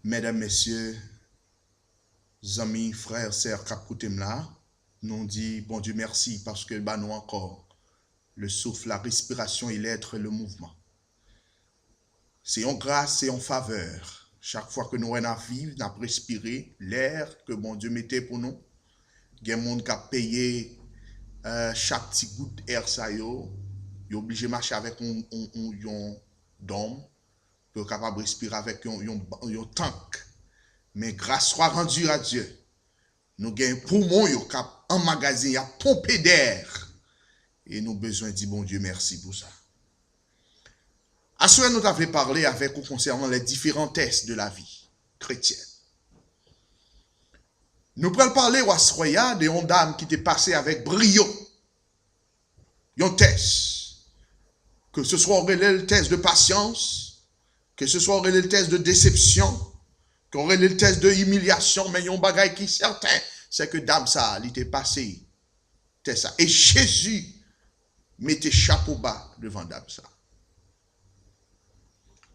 Mesdames, Messieurs, amis, frères, sœurs, Kapkoutem là, nous dit bon Dieu merci parce que bah nous encore le souffle, la respiration et l'être et le mouvement. C'est en grâce et en faveur. Chaque fois que nous avons à vivre, nous avons respiré l'air que bon Dieu mettait pour nous. Il y a des gens qui ont payé chaque petit goutte d'air ça yo. Ils sont obligés de marcher avec un dôme pour être capable de respirer avec un tank. Mais grâce soit rendue à Dieu. Nous avons un poumon qui a emmagasiné, a pompé d'air. Et nous avons besoin de dire bon Dieu merci pour ça. À ce moment, nous avons parlé avec vous concernant les différents tests de la vie chrétienne. Nous pourrons parler à ce moment de une dame qui était passée avec brio. Un test. Que ce soit le test de patience, que ce soit le test de déception, qu'on aurait le test de humiliation, mais il y a un bagage qui est certain, c'est que dame ça, elle était passée. Ça. Et Jésus mettait chapeau bas devant dame ça.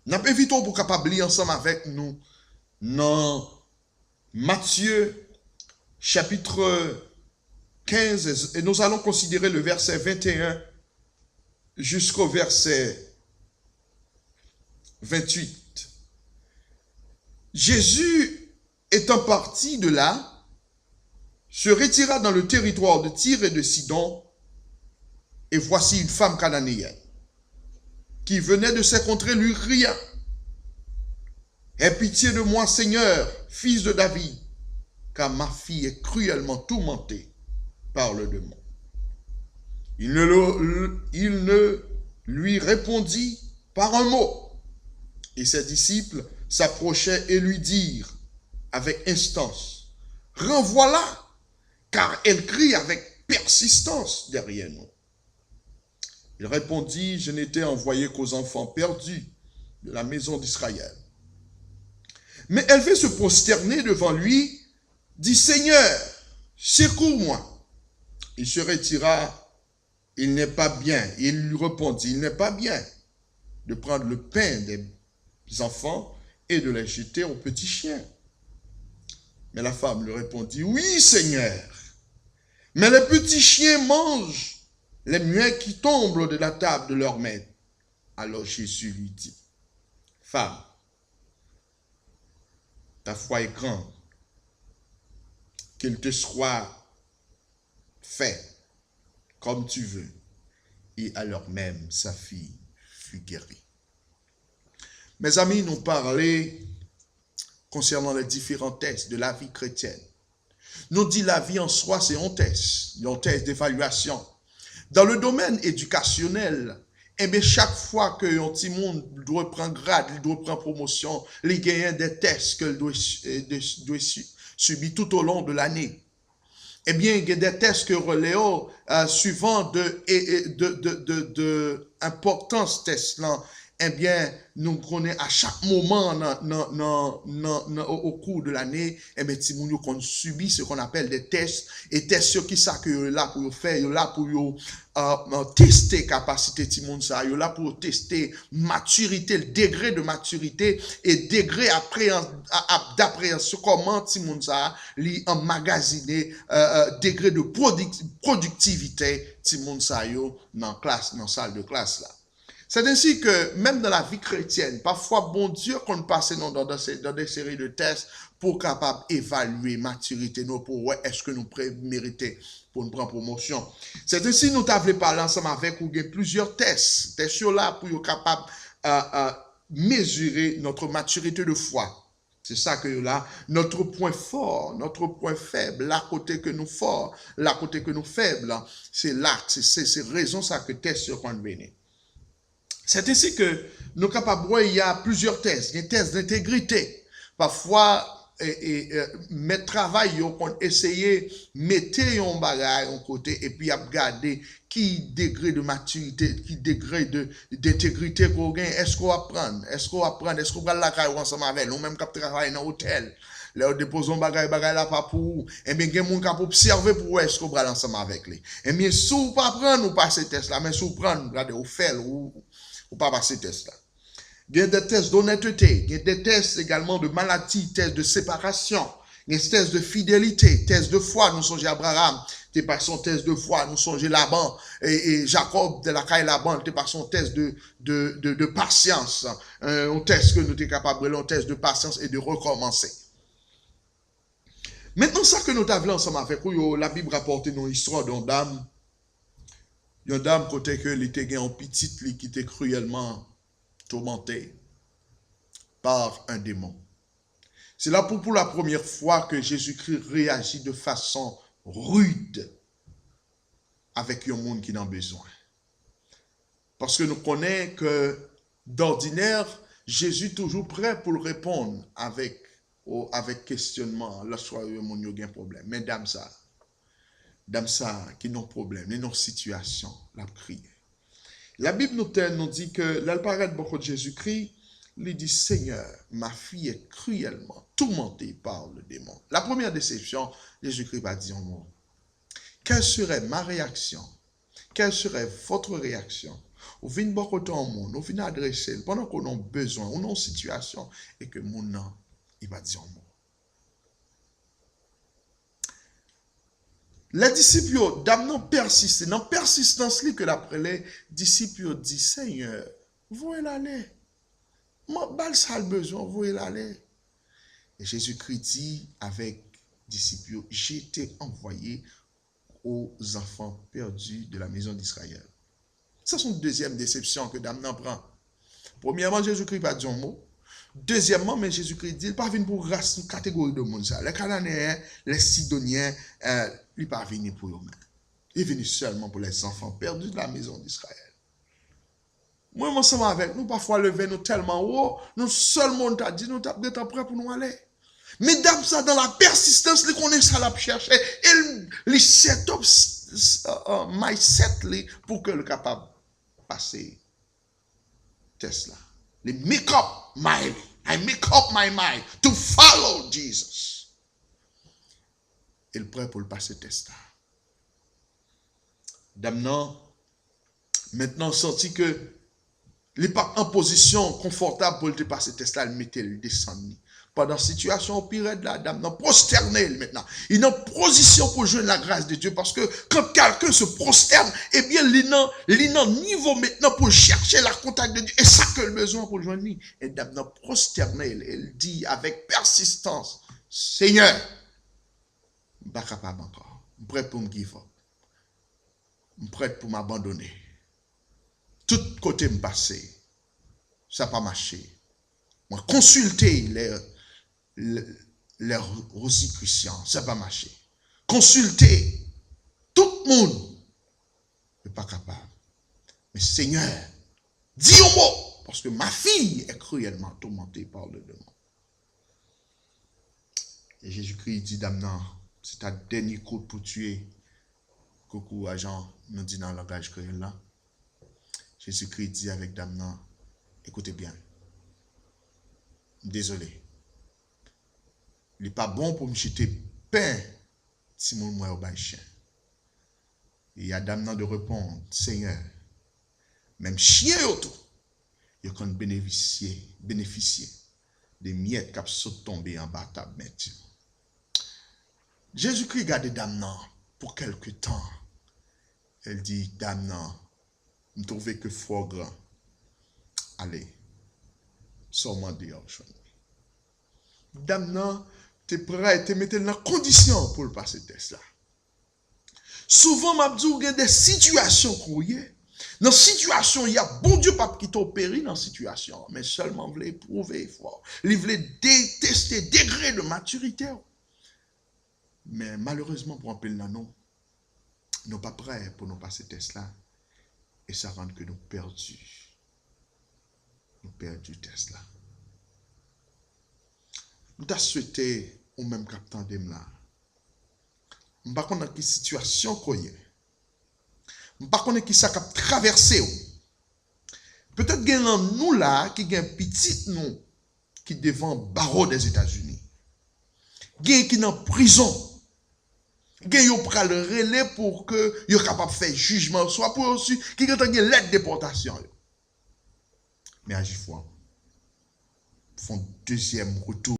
Nous avons évité pour capable lire ensemble avec nous dans Matthieu chapitre 15 et nous allons considérer le verset 21 jusqu'au verset 28. Jésus étant parti de là, se retira dans le territoire de Tyr et de Sidon, et voici une femme cananéenne qui venait de ces contrées lui riant. Aie pitié de moi, Seigneur, fils de David, car ma fille est cruellement tourmentée par le démon. Il ne lui répondit par un mot. Et ses disciples s'approchaient et lui dirent avec instance, renvoie-la, car elle crie avec persistance derrière nous. Il répondit, je n'étais envoyé qu'aux enfants perdus de la maison d'Israël. Mais elle veut se prosterner devant lui, dit, Seigneur, secours-moi. Il se retira, il n'est pas bien. Il lui répondit, il n'est pas bien de prendre le pain des enfants et de les jeter aux petits chiens. Mais la femme lui répondit, oui, Seigneur, mais les petits chiens mangent les muets qui tombent de la table de leur maître. Alors Jésus lui dit, femme, ta foi est grande, qu'il te soit fait comme tu veux. Et alors même, sa fille fut guérie. Mes amis, nous parlaient concernant les différents tests de la vie chrétienne. Nous dit la vie en soi, c'est un test d'évaluation. Dans le domaine éducationnel, eh bien, chaque fois que un petit monde doit prendre grade, il doit prendre promotion, il gagne des tests qu'il doit subir tout au long de l'année. Eh bien, il y a des tests que reléo, suivant de importance test là, eh bien, nous connaissons à chaque moment au cours de l'année, eh bien, si nous qu'on subit ce qu'on appelle des tests, et tests qui ça que là pour faire, là pour tester capacité de monde ça, là pour tester maturité, le degré de maturité et degré d'appréhension comment ti monde ça li emmagasiner degré de productivité ti monde ça yo dans classe, dans salle de classe là. C'est ainsi que, même dans la vie chrétienne, parfois, bon Dieu, qu'on passe dans des séries de tests pour capable d'évaluer maturité, nous, pour ouais, est-ce que nous mériter pour une prendre promotion. C'est ainsi que nous avons parlé ensemble avec vous, plusieurs tests. Tests là pour être capable mesurer notre maturité de foi. C'est ça que là, notre point fort, notre point faible, la côté que nous fort, la côté que nous faible, c'est là, c'est raison ça que test sur qu'on venait. C'est ainsi que nous capables, il y a plusieurs tests, des tests d'intégrité. Parfois, mettre travail, on essayer mettre un bagage en côté et puis regarder qui degré de maturité, qui degré d'intégrité qu'on gagne. Est-ce qu'on va prendre? Est-ce qu'on va prendre? Est-ce qu'on va la caille ensemble avec nous, même quand travaille dans l'hôtel? Là, on dépose un bagage là pas pour vous. Eh bien, il y a des gens qui peuvent observer pour est-ce qu'on va ensemble avec lui. Eh bien, si vous ne pas prendre, nous passer test là, mais si vous prenez, regardez, vous faites, ou pas passer test là. Il y a des tests d'honnêteté, il y a des tests également de maladie, tests de séparation, il y a des tests de fidélité, tests de foi. Nous songeons Abraham, t'es pas son test de foi. Nous songeons Laban et Jacob de la caille Laban, t'es pas son test de patience. Un test que nous sommes capables de un test de patience et de recommencer. Maintenant, ça que nous avons ensemble avec vous, la Bible rapporte une histoire d'une dame. Une dame côté que elle était en petite, qui était cruellement tourmenté par un démon. C'est là pour la première fois que Jésus-Christ réagit de façon rude avec un monde qui en a besoin. Parce que nous connaissons que d'ordinaire, Jésus est toujours prêt pour répondre avec questionnement lorsque le monde a un problème. Mais dame ça qui n'a pas de problème, qui n'a pas de situation, la prière. La Bible nous dit que l'alparet beaucoup de Jésus-Christ, il dit, Seigneur, ma fille est cruellement tourmentée par le démon. La première déception, Jésus-Christ va dire, non. Quelle serait ma réaction? Quelle serait votre réaction? Vous venez beaucoup de monde, vous venez adresser, pendant qu'on a besoin, on a une situation, et que mon nom, il va dire, non. Les disciples, d'amenant persister, dans persistance que d'après les disciples disent, Seigneur, vous allez. Moi, ça le besoin, vous allez. Et Jésus-Christ dit avec disciples, j'ai été envoyé aux enfants perdus de la maison d'Israël. Ça, c'est une deuxième déception que Damnan prend. Premièrement, Jésus-Christ va dire un mot. Deuxièmement, mais Jésus-Christ dit, il n'est pas venu pour une catégorie de monde. Les Cananéens, les Sidoniens, il n'est pas venu pour eux-mêmes. Il est venu seulement pour les enfants perdus de la maison d'Israël. Moi, ensemble avec nous, parfois lever nous tellement haut, nous seulement t'a dit, nous sommes prêts pour nous aller. Mesdames, ça, dans la persistance, les connaît ça la chercher, et les set up mindset pour que le capable passer test là. Les make up my mind to follow Jesus. Il est prêt pour le passer test là. Damnan, maintenant senti que il n'est pas en position confortable pour le passer test là, il mettait le descendre. Pendant la situation pire de la dame, non, prosterné maintenant. Il est en position pour jouer la grâce de Dieu parce que quand quelqu'un se prosterne, eh bien, il est en niveau maintenant pour chercher la contact de Dieu. Et ça que le besoin pour joindre lui. Et dame, non, prosterné, elle dit avec persistance, Seigneur, je ne suis pas capable encore. Je suis prêt pour me give up. Je suis prêt pour m'abandonner. Tout côté me passer. Ça n'a pas marché. Moi, consulter les Rosicruciens, ça n'a pas marché. Consulter tout le monde, je ne suis pas capable. Mais Seigneur, dis au mot, parce que ma fille est cruellement tourmentée par le démon. Et Jésus-Christ dit, Damnan, c'est ta dernier coup pour tuer. Coucou, agent, nous dit dans le langage créole là. Jésus-Christ dit avec Damnan, écoutez bien. Désolé. Il n'est pas bon pour me jeter pain si mon moi au bas chien. Il y a Damnan de répondre, Seigneur, même chien autour, il peut bénéficier des miettes qui sont tombées en bas de ta main. Jésus-Christ garde Damnan pour quelque temps. Elle dit, Damnan, je ne trouvais que fort grand. Allez. Seulement dehors. Damnan, tu es prêt, tu es mis dans la condition pour le passer ce test là. Souvent, Mabdou, il y a des situations qu'on y est. Dans la situation, il y a bon Dieu pas qui t'opérer dans la situation, mais seulement voulait éprouver fort. Il voulait détester, degré de maturité. Mais malheureusement, pour un peu là, nous ne sommes pas prêts pour nous passer ce test là. Et ça rend que nous perdus. Nous perdons le test là. Nous avons souhaité au même capitaine de là. Je ne sais pas dans quelle situation qu'on est. Je ne sais pas qui ça a traversé. Peut-être qu'il y a nous là qui a un petit nous qui devant barreau des États-Unis. Il y a qui est en prison. Il y a qui prend le relais pour que soit capable de faire jugement, soit pour aussi qui a une lettre de déportation. Mais agis foi. font deuxième retour.